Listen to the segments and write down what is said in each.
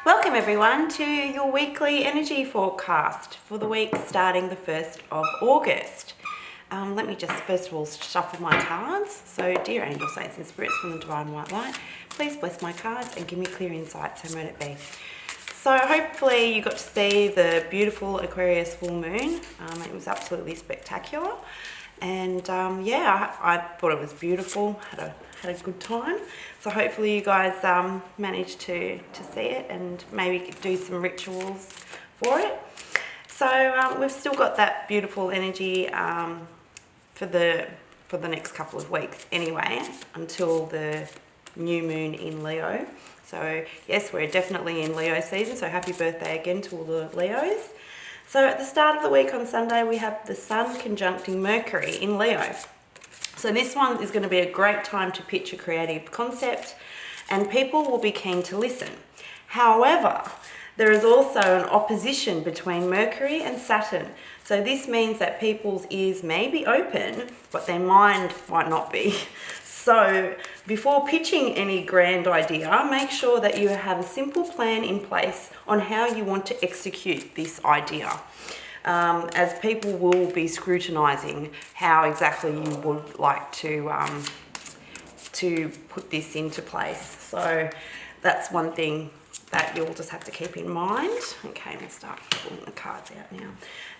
Welcome everyone to your weekly energy forecast for the week starting the 1st of August. Let me just first of all shuffle my cards. So dear angel saints and spirits from the divine white light, please bless my cards and give me clear insight, so mote it be. So hopefully you got to see the beautiful Aquarius full moon. It was absolutely spectacular. And yeah, I thought it was beautiful, had a good time. So hopefully you guys managed to see it and maybe do some rituals for it. So we've still got that beautiful energy for the next couple of weeks anyway, until the new moon in Leo. So yes, we're definitely in Leo season, so happy birthday again to all the Leos. So at the start of the week on Sunday, we have the Sun conjuncting Mercury in Leo. So this one is going to be a great time to pitch a creative concept and people will be keen to listen. However, there is also an opposition between Mercury and Saturn. So this means that people's ears may be open, but their mind might not be. So before pitching any grand idea, make sure that you have a simple plan in place on how you want to execute this idea. As people will be scrutinising how exactly you would like to put this into place. So that's one thing that you'll just have to keep in mind. Okay, I'm going to start pulling the cards out now.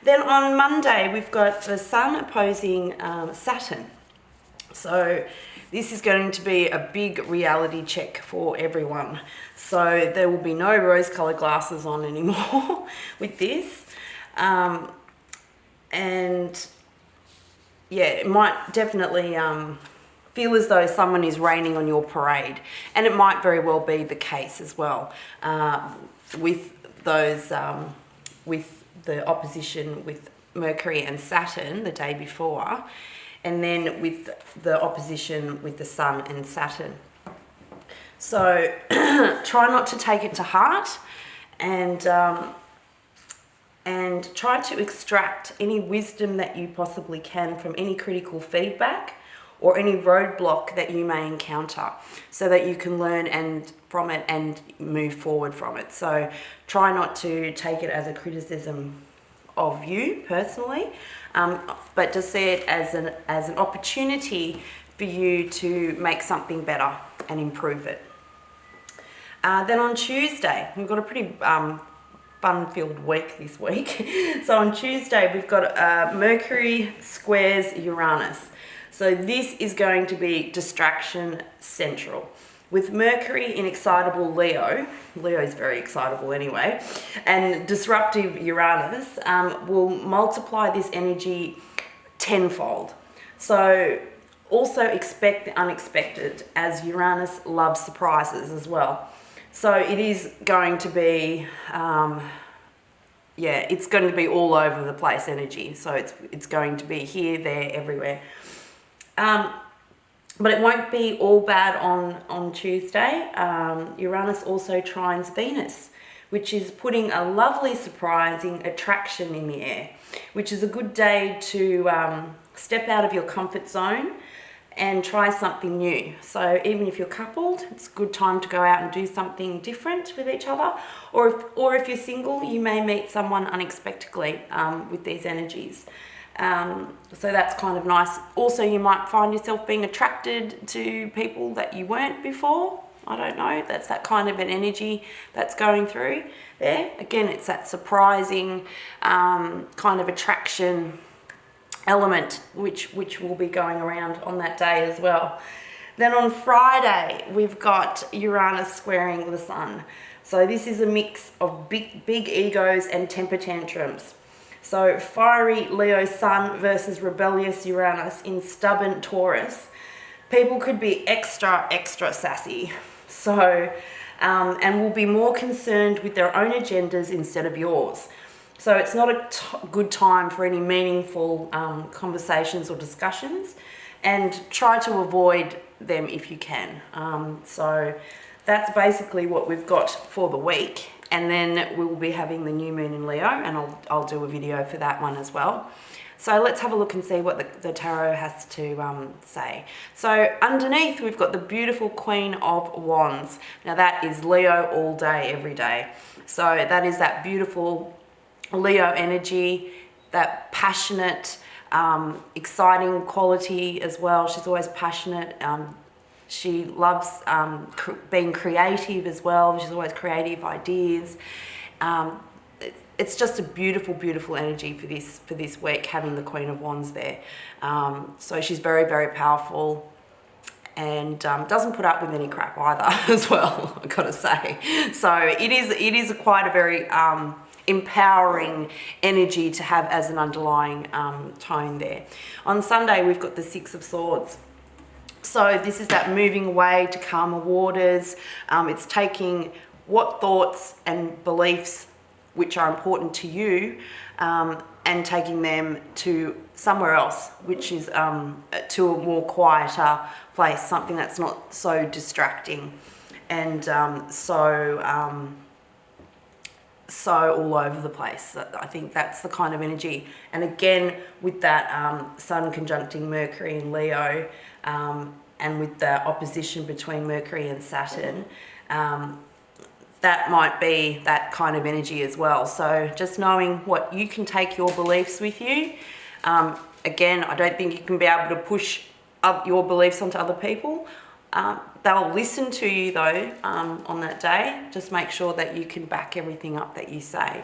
Then on Monday, we've got the Sun opposing Saturn. So this is going to be a big reality check for everyone. So there will be no rose-coloured glasses on anymore with this. And yeah, it might definitely feel as though someone is raining on your parade, and it might very well be the case as well with those with the opposition with Mercury and Saturn the day before, and then with the opposition with the Sun and Saturn. So try not to take it to heart, and try to extract any wisdom that you possibly can from any critical feedback or any roadblock that you may encounter, so that you can learn from it and move forward from it. So try not to take it as a criticism of you personally, but just see it as an opportunity for you to make something better and improve it. Then on Tuesday, we've got a pretty fun-filled week this week. So on Tuesday, we've got Mercury squares Uranus. So this is going to be distraction central. With Mercury in excitable Leo, Leo's very excitable anyway, and disruptive Uranus will multiply this energy tenfold. So also expect the unexpected, as Uranus loves surprises as well. So it is going to be, it's going to be all over the place energy. So it's going to be here, there, everywhere. But it won't be all bad on Tuesday. Uranus also trines Venus, which is putting a lovely surprising attraction in the air, which is a good day to step out of your comfort zone and try something new. So even if you're coupled, it's a good time to go out and do something different with each other. Or if you're single, you may meet someone unexpectedly with these energies. So that's kind of nice. Also, you might find yourself being attracted to people that you weren't before. I don't know. That's that kind of an energy that's going through there. Again, it's that surprising kind of attraction element which will be going around on that day as well. Then on Friday, we've got Uranus squaring the Sun. So this is a mix of big egos and temper tantrums. So fiery Leo Sun versus rebellious Uranus in stubborn Taurus. People could be extra sassy. So, and will be more concerned with their own agendas instead of yours. So it's not a good time for any meaningful conversations or discussions, and try to avoid them if you can. So that's basically what we've got for the week. And then we will be having the new moon in Leo, and I'll do a video for that one as well. So let's have a look and see what the tarot has to say. So underneath we've got the beautiful Queen of Wands. Now that is Leo all day, every day. So that is that beautiful Leo energy, that passionate, exciting quality as well. She's always passionate. She loves being creative as well. She's always creative ideas. It's just a beautiful, beautiful energy for this week, having the Queen of Wands there. So she's very, very powerful, and doesn't put up with any crap either as well, I've got to say. So it is quite a very empowering energy to have as an underlying tone there. On Sunday, we've got the Six of Swords. So this is that moving away to calmer waters. It's taking what thoughts and beliefs which are important to you and taking them to somewhere else, which is to a more quieter place, something that's not so distracting and so all over the place. I think that's the kind of energy. And again, with that Sun conjuncting Mercury in Leo, and with the opposition between Mercury and Saturn, that might be that kind of energy as well. So just knowing what you can take your beliefs with you. Again, I don't think you can be able to push up your beliefs onto other people. They'll listen to you though on that day. Just make sure that you can back everything up that you say.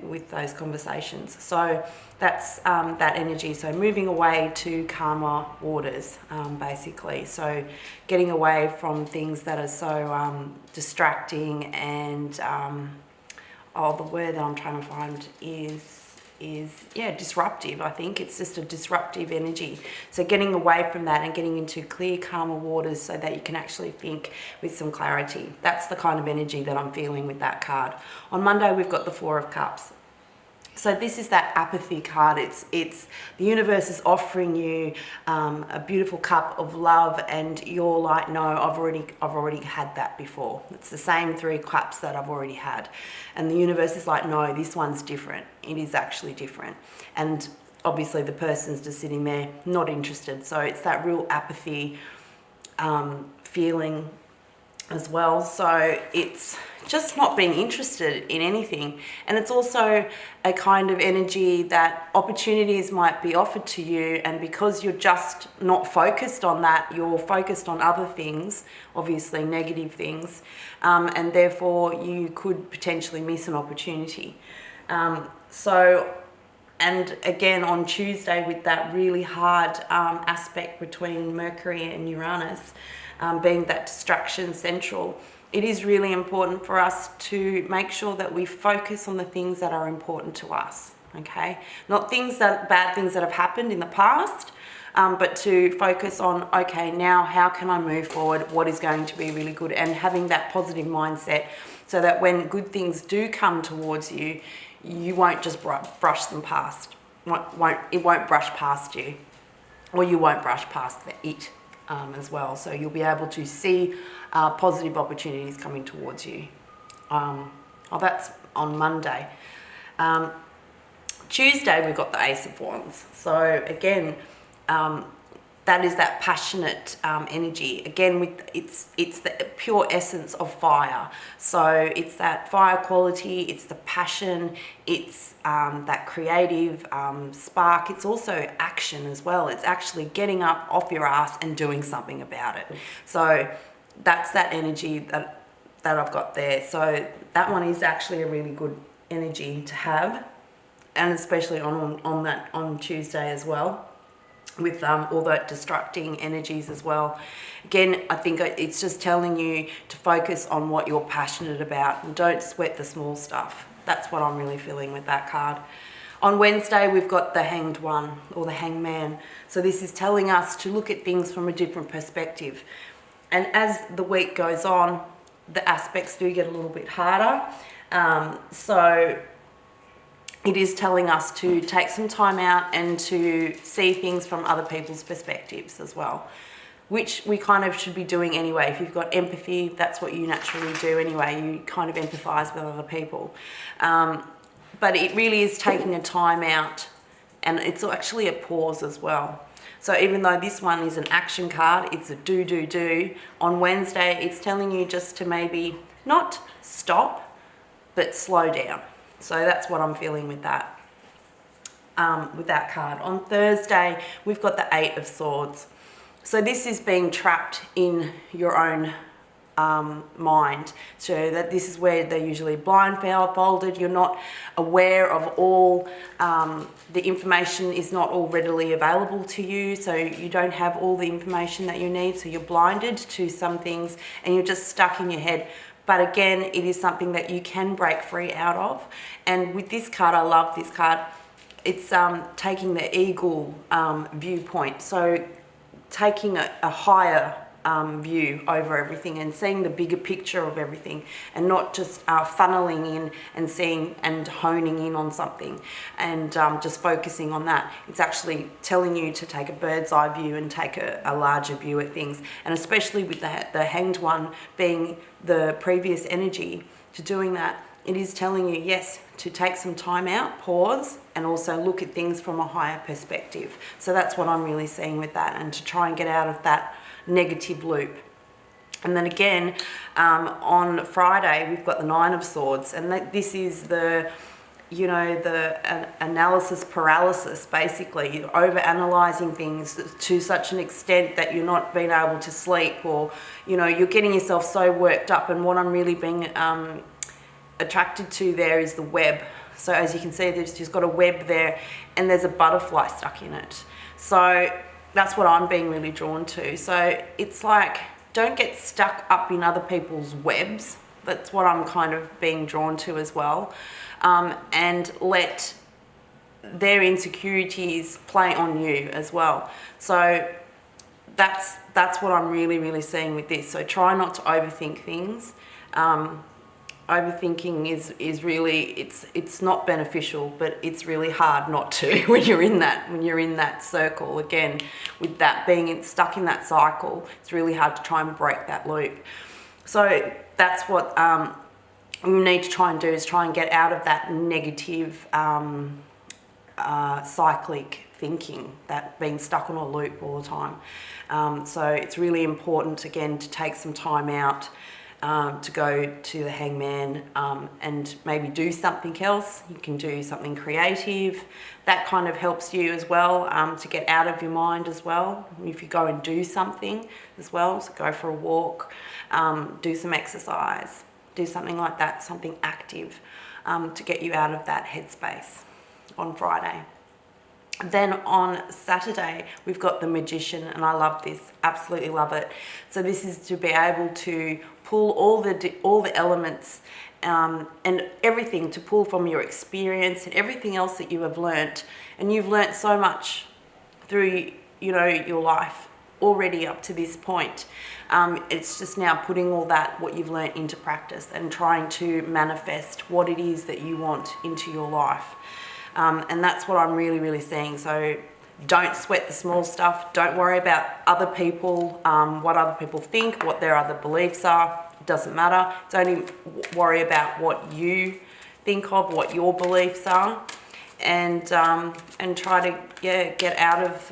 With those conversations. So that's that energy. So moving away to calmer waters, basically. So getting away from things that are so distracting and the word that I'm trying to find is disruptive. I think it's just a disruptive energy. So getting away from that and getting into clear, calmer waters so that you can actually think with some clarity. That's the kind of energy that I'm feeling with that card. On Monday, we've got the Four of Cups. So this is that apathy card. It's the universe is offering you a beautiful cup of love, and you're like, no, I've already had that before. It's the same 3 cups that I've already had, and the universe is like, no, this one's different. It is actually different, and obviously the person's just sitting there not interested. So it's that real apathy feeling as well. So it's just not being interested in anything. And it's also a kind of energy that opportunities might be offered to you, and because you're just not focused on that, you're focused on other things, obviously negative things, and therefore you could potentially miss an opportunity. And again on Tuesday, with that really hard aspect between Mercury and Uranus, being that distraction central, it is really important for us to make sure that we focus on the things that are important to us, okay? Not bad things that have happened in the past, but to focus on, okay, now how can I move forward? What is going to be really good? And having that positive mindset so that when good things do come towards you, you won't just brush them past. It won't brush past you, or you won't brush past it. As well, so you'll be able to see positive opportunities coming towards you. That's on Monday. Tuesday, we've got the Ace of Wands. So again, that is that passionate energy. Again, it's the pure essence of fire. So it's that fire quality, it's the passion, it's that creative spark. It's also action as well. It's actually getting up off your ass and doing something about it. So that's that energy that I've got there. So that one is actually a really good energy to have, and especially on Tuesday as well, with all that distracting energies as well. Again, I think it's just telling you to focus on what you're passionate about and don't sweat the small stuff. That's what I'm really feeling with that card. On Wednesday, we've got the Hanged One, or the Hangman. So this is telling us to look at things from a different perspective. And as the week goes on, the aspects do get a little bit harder. So it is telling us to take some time out and to see things from other people's perspectives as well, which we kind of should be doing anyway. If you've got empathy, that's what you naturally do anyway. You kind of empathise with other people. But it really is taking a time out and it's actually a pause as well. So even though this one is an action card, it's a do. On Wednesday, it's telling you just to maybe not stop, but slow down. So that's what I'm feeling with that card. On Thursday, we've got the Eight of Swords. So this is being trapped in your own mind. So that this is where they're usually blindfolded. You're not aware of all the information is not all readily available to you. So you don't have all the information that you need. So you're blinded to some things and you're just stuck in your head. But again, it is something that you can break free out of. And with this card, I love this card. It's taking the eagle viewpoint. So taking a higher view over everything and seeing the bigger picture of everything, and not just funneling in and seeing and honing in on something and just focusing on that. It's actually telling you to take a bird's eye view and take a larger view at things. And especially with the Hanged One being the previous energy to doing that, it is telling you, yes, to take some time out, pause, and also look at things from a higher perspective. So that's what I'm really seeing with that, and to try and get out of that negative loop. And then again, on Friday, we've got the Nine of Swords, and this is the, you know, the analysis paralysis, basically. You're over-analysing things to such an extent that you're not being able to sleep, or, you know, you're getting yourself so worked up. And what I'm really being attracted to there is the web. So as you can see, there's got a web there and there's a butterfly stuck in it. So that's what I'm being really drawn to. So it's like, don't get stuck up in other people's webs. That's what I'm kind of being drawn to as well. And let their insecurities play on you as well. So that's what I'm really seeing with this. So try not to overthink things. Overthinking is really, it's not beneficial, but it's really hard not to when you're in that circle. Again, with that being stuck in that cycle, it's really hard to try and break that loop. So that's what we need to try and do, is try and get out of that negative cyclic thinking, that being stuck on a loop all the time. So it's really important, again, to take some time out, to go to the Hangman and maybe do something else. You can do something creative. That kind of helps you as well, to get out of your mind as well. If you go and do something as well, so go for a walk, do some exercise, do something like that, something active, to get you out of that headspace on Friday. Then on Saturday, we've got the Magician, and I love this, absolutely love it. So this is to be able to pull all the elements and everything, to pull from your experience and everything else that you have learnt. And you've learnt so much through, you know, your life already up to this point. It's just now putting all that, what you've learnt, into practice and trying to manifest what it is that you want into your life. And that's what I'm really seeing. So don't sweat the small stuff. Don't worry about other people, what other people think, what their other beliefs are. It doesn't matter. It's only worry about what you think of, what your beliefs are, and try to get out of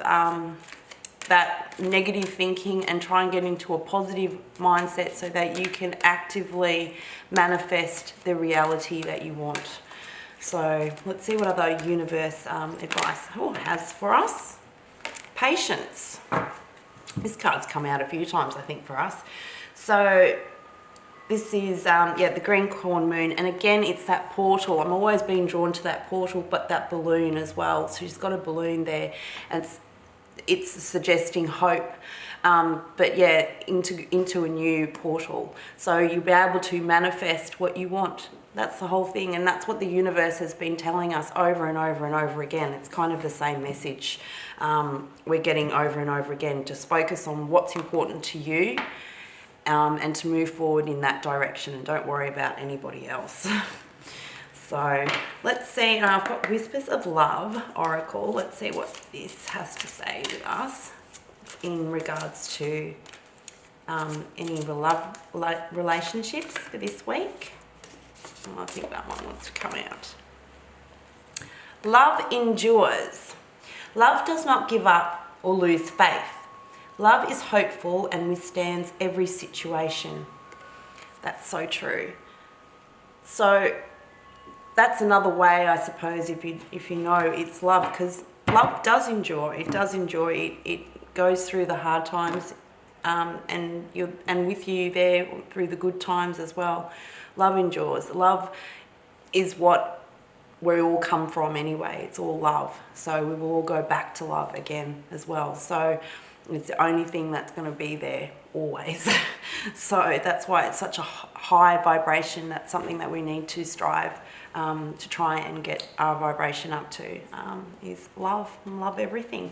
that negative thinking and try and get into a positive mindset so that you can actively manifest the reality that you want. So let's see what other universe advice has for us. Patience. This card's come out a few times, I think, for us. So this is, the green corn moon. And again, it's that portal. I'm always being drawn to that portal, but that balloon as well. So she's got a balloon there, and it's suggesting hope. But yeah, into a new portal. So you'll be able to manifest what you want. That's the whole thing, and that's what the universe has been telling us over and over and over again. It's kind of the same message we're getting over and over again. Just focus on what's important to you, and to move forward in that direction, and don't worry about anybody else. So let's see, I've got Whispers of Love Oracle. Let's see what this has to say with us in regards to any love relationships for this week. I think that one wants to come out. Love endures. Love does not give up or lose faith. Love is hopeful and withstands every situation. That's so true. So that's another way, I suppose, if you know it's love, because love does endure. It does endure. It goes through the hard times, and with you there through the good times as well. Love endures. Love is what we all come from anyway. It's all love. So we will all go back to love again as well. So it's the only thing that's going to be there always. So that's why it's such a high vibration. That's something that we need to strive to try and get our vibration up to, is love and love everything.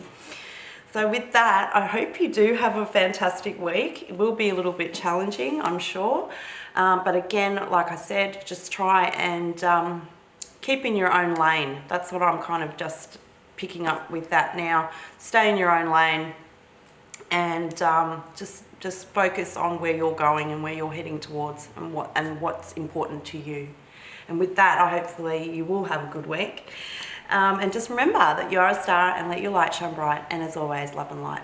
So with that, I hope you do have a fantastic week. It will be a little bit challenging, I'm sure. But again, like I said, just try and keep in your own lane. That's what I'm kind of just picking up with that now. Stay in your own lane and just focus on where you're going and where you're heading towards and what's important to you. And with that, hopefully you will have a good week. And just remember that you are a star and let your light shine bright. And as always, love and light.